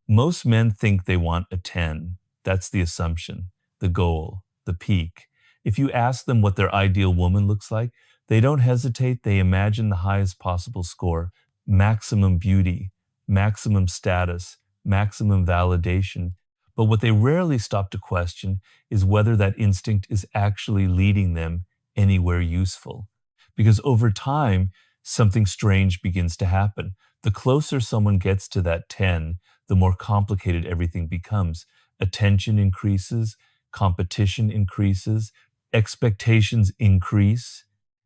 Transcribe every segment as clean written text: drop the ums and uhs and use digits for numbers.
Most men think they want a 10. That's the assumption, the goal, the peak. If you ask them what their ideal woman looks like, they don't hesitate. They imagine the highest possible score, maximum beauty, maximum status, maximum validation. But what they rarely stop to question is whether that instinct is actually leading them anywhere useful. Because over time, something strange begins to happen. The closer someone gets to that 10, the more complicated everything becomes. Attention increases, competition increases, expectations increase,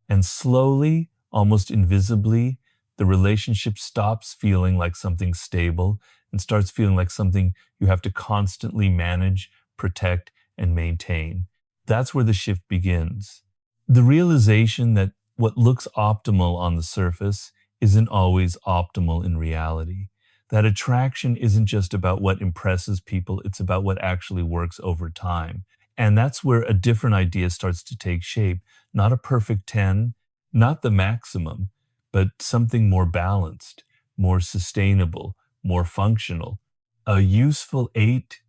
and slowly, almost invisibly, the relationship stops feeling like something stable and starts feeling like something you have to constantly manage, protect, and maintain. That's where the shift begins. The realization that what looks optimal on the surface isn't always optimal in reality. That attraction isn't just about what impresses people, it's about what actually works over time. And that's where a different idea starts to take shape. Not a perfect 10, not the maximum, but something more balanced, more sustainable, more functional. A useful 8,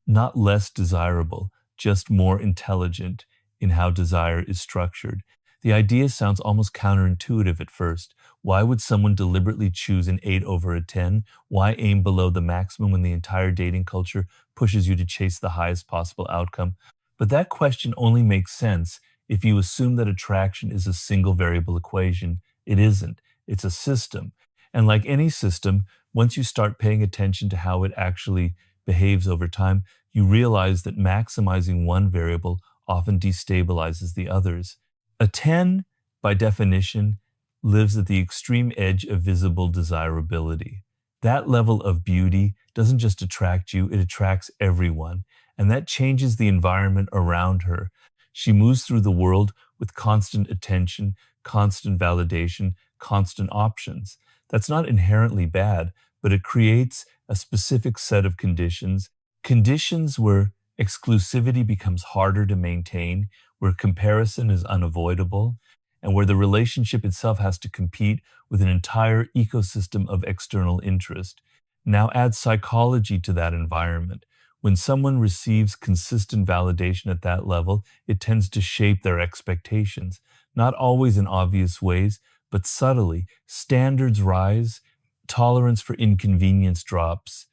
not less desirable, just more intelligent in how desire is structured. The idea sounds almost counterintuitive at first. Why would someone deliberately choose an 8 over a 10? Why aim below the maximum when the entire dating culture pushes you to chase the highest possible outcome? But that question only makes sense if you assume that attraction is a single variable equation. It isn't. It's a system. And like any system, once you start paying attention to how it actually behaves over time, you realize that maximizing one variable often destabilizes the others. A 10, by definition, lives at the extreme edge of visible desirability. That level of beauty doesn't just attract you, it attracts everyone. And that changes the environment around her. She moves through the world with constant attention, constant validation, constant options. That's not inherently bad, but it creates a specific set of conditions where exclusivity becomes harder to maintain, where comparison is unavoidable, and where the relationship itself has to compete with an entire ecosystem of external interest. Now add psychology to that environment. When someone receives consistent validation at that level, it tends to shape their expectations, not always in obvious ways, but subtly. Standards rise, tolerance for inconvenience drops,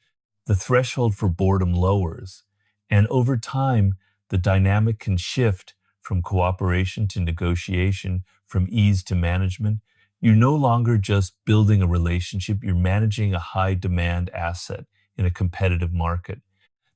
the threshold for boredom lowers, and over time, the dynamic can shift from cooperation to negotiation, from ease to management. You're no longer just building a relationship, you're managing a high demand asset in a competitive market.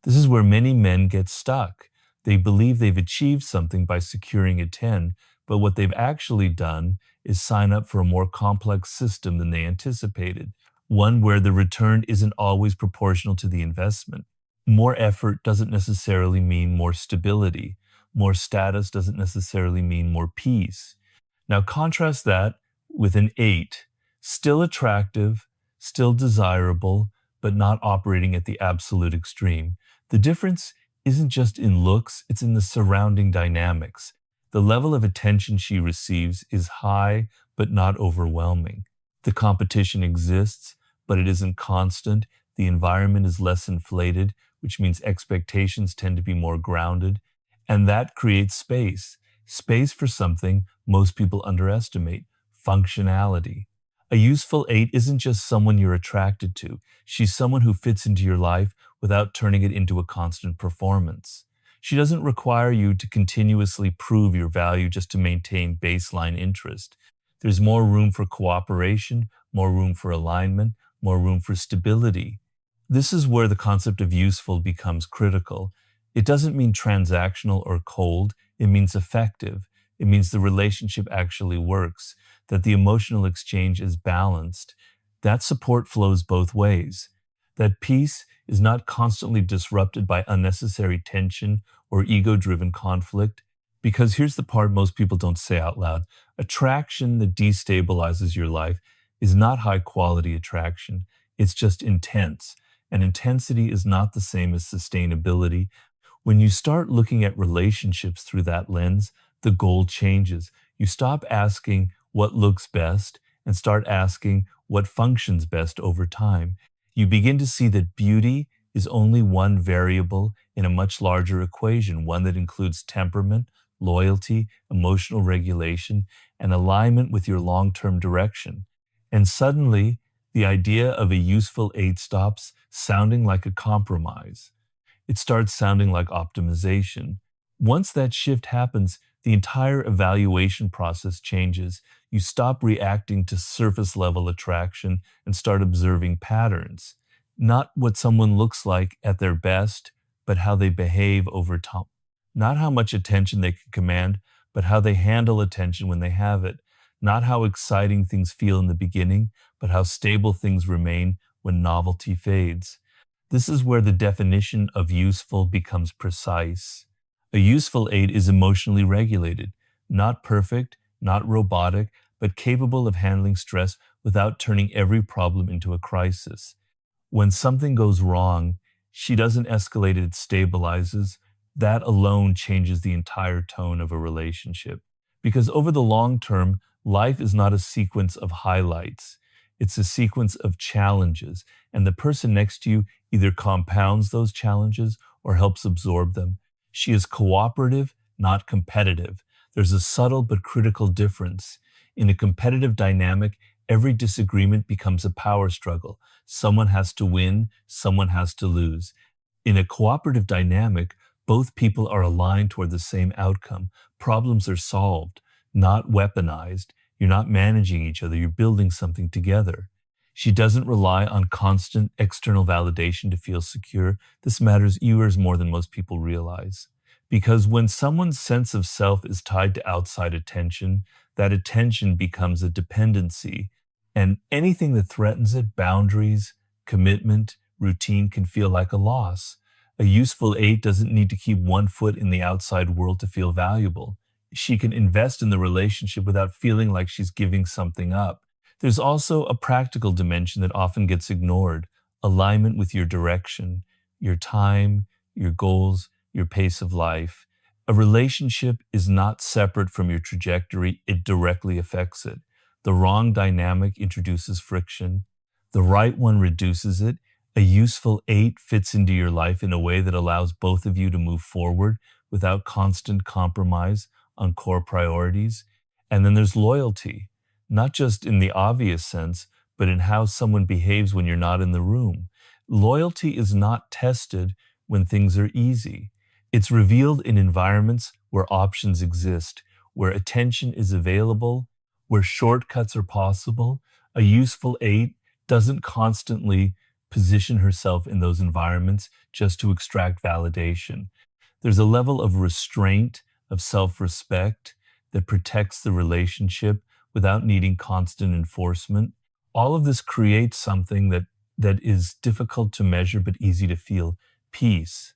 This is where many men get stuck. They believe they've achieved something by securing a 10, but what they've actually done is sign up for a more complex system than they anticipated, one where the return isn't always proportional to the investment. More effort doesn't necessarily mean more stability. More status doesn't necessarily mean more peace. Now contrast that with an 8, still attractive, still desirable, but not operating at the absolute extreme. The difference isn't just in looks, it's in the surrounding dynamics. The level of attention she receives is high, but not overwhelming. The competition exists, but it isn't constant. The environment is less inflated, which means expectations tend to be more grounded. And that creates space for something most people underestimate, functionality. A useful 8 isn't just someone you're attracted to. She's someone who fits into your life without turning it into a constant performance. She doesn't require you to continuously prove your value just to maintain baseline interest. There's more room for cooperation, more room for alignment, more room for stability. This is where the concept of useful becomes critical. It doesn't mean transactional or cold, it means effective. It means the relationship actually works, that the emotional exchange is balanced. That support flows both ways. That peace is not constantly disrupted by unnecessary tension or ego-driven conflict. Because here's the part most people don't say out loud. Attraction that destabilizes your life is not high-quality attraction. It's just intense. And intensity is not the same as sustainability. When you start looking at relationships through that lens, the goal changes. You stop asking what looks best and start asking what functions best over time. You begin to see that beauty is only one variable in a much larger equation, one that includes temperament, loyalty, emotional regulation, and alignment with your long-term direction. And suddenly, the idea of a useful 8 stops sounding like a compromise. It starts sounding like optimization. Once that shift happens, the entire evaluation process changes. You stop reacting to surface level attraction and start observing patterns. Not what someone looks like at their best, but how they behave over time. Not how much attention they can command, but how they handle attention when they have it. Not how exciting things feel in the beginning, but how stable things remain when novelty fades. This is where the definition of useful becomes precise. A useful 8 is emotionally regulated, not perfect, not robotic, but capable of handling stress without turning every problem into a crisis. When something goes wrong, she doesn't escalate, it stabilizes. That alone changes the entire tone of a relationship. Because over the long term, life is not a sequence of highlights. It's a sequence of challenges, and the person next to you either compounds those challenges or helps absorb them. She is cooperative, not competitive. There's a subtle but critical difference. In a competitive dynamic, every disagreement becomes a power struggle. Someone has to win, someone has to lose. In a cooperative dynamic, both people are aligned toward the same outcome. Problems are solved, not weaponized. You're not managing each other, you're building something together. She doesn't rely on constant external validation to feel secure. This matters yours more than most people realize. Because when someone's sense of self is tied to outside attention, that attention becomes a dependency. And anything that threatens it, boundaries, commitment, routine, can feel like a loss. A useful 8 doesn't need to keep one foot in the outside world to feel valuable. She can invest in the relationship without feeling like she's giving something up. There's also a practical dimension that often gets ignored: alignment with your direction, your time, your goals, your pace of life. A relationship is not separate from your trajectory, it directly affects it. The wrong dynamic introduces friction, the right one reduces it. A useful 8 fits into your life in a way that allows both of you to move forward without constant compromise on core priorities. And then there's loyalty, not just in the obvious sense, but in how someone behaves when you're not in the room. Loyalty is not tested when things are easy. It's revealed in environments where options exist, where attention is available, where shortcuts are possible. A useful 8 doesn't constantly position herself in those environments just to extract validation. There's a level of restraint, of self-respect that protects the relationship without needing constant enforcement. All of this creates something that is difficult to measure but easy to feel: peace.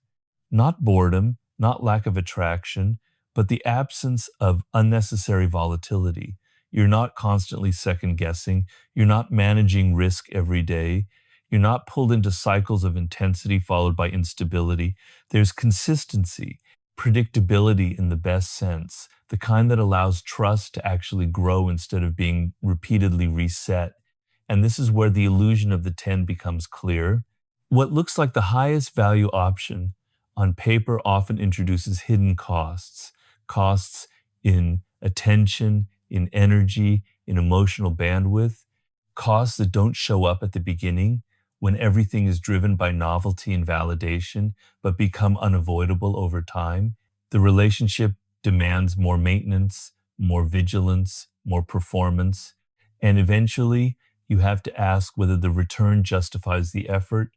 Not boredom, not lack of attraction, but the absence of unnecessary volatility. You're not constantly second guessing. You're not managing risk every day. You're not pulled into cycles of intensity followed by instability. There's consistency, predictability in the best sense, the kind that allows trust to actually grow instead of being repeatedly reset. And this is where the illusion of the 10 becomes clear. What looks like the highest value option on paper often introduces hidden costs, costs in attention, in energy, in emotional bandwidth, costs that don't show up at the beginning when everything is driven by novelty and validation, but become unavoidable over time. The relationship demands more maintenance, more vigilance, more performance, and eventually you have to ask whether the return justifies the effort.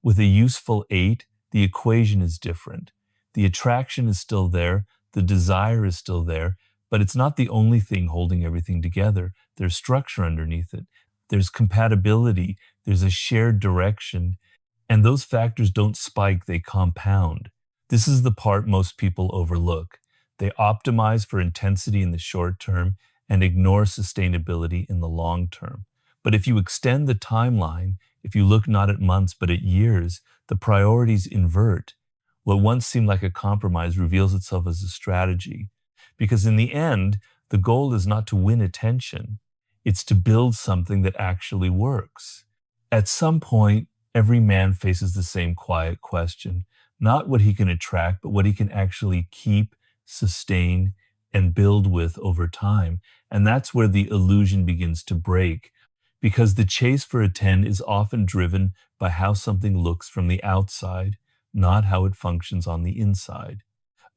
With a useful 8, the equation is different. The attraction is still there, the desire is still there, but it's not the only thing holding everything together. There's structure underneath it. There's compatibility, there's a shared direction, and those factors don't spike, they compound. This is the part most people overlook. They optimize for intensity in the short term and ignore sustainability in the long term. But if you extend the timeline, if you look not at months but at years, the priorities invert. What once seemed like a compromise reveals itself as a strategy. Because in the end, the goal is not to win attention, it's to build something that actually works. At some point, Every man faces the same quiet question, not what he can attract, but what he can actually keep, sustain, and build with over time. And that's where the illusion begins to break, because the chase for a 10 is often driven by how something looks from the outside, not how it functions on the inside.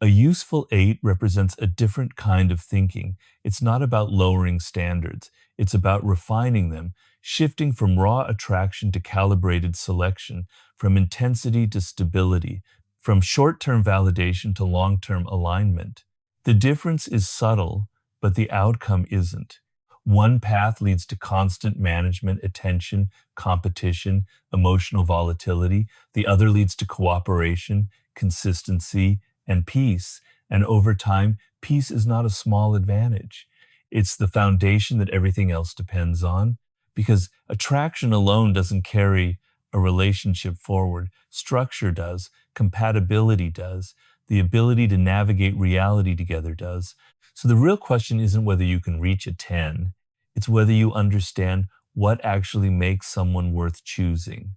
A useful 8 represents a different kind of thinking. It's not about lowering standards, it's about refining them, shifting from raw attraction to calibrated selection, from intensity to stability, from short term validation to long term alignment. The difference is subtle, but the outcome isn't. One path leads to constant management, attention, competition, emotional volatility. The other leads to cooperation, consistency, and peace. And over time, peace is not a small advantage. It's the foundation that everything else depends on, because attraction alone doesn't carry a relationship forward. Structure does, compatibility does, the ability to navigate reality together does. So the real question isn't whether you can reach a 10, it's whether you understand what actually makes someone worth choosing.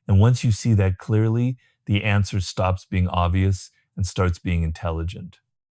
And once you see that clearly, the answer stops being obvious and starts being intelligent.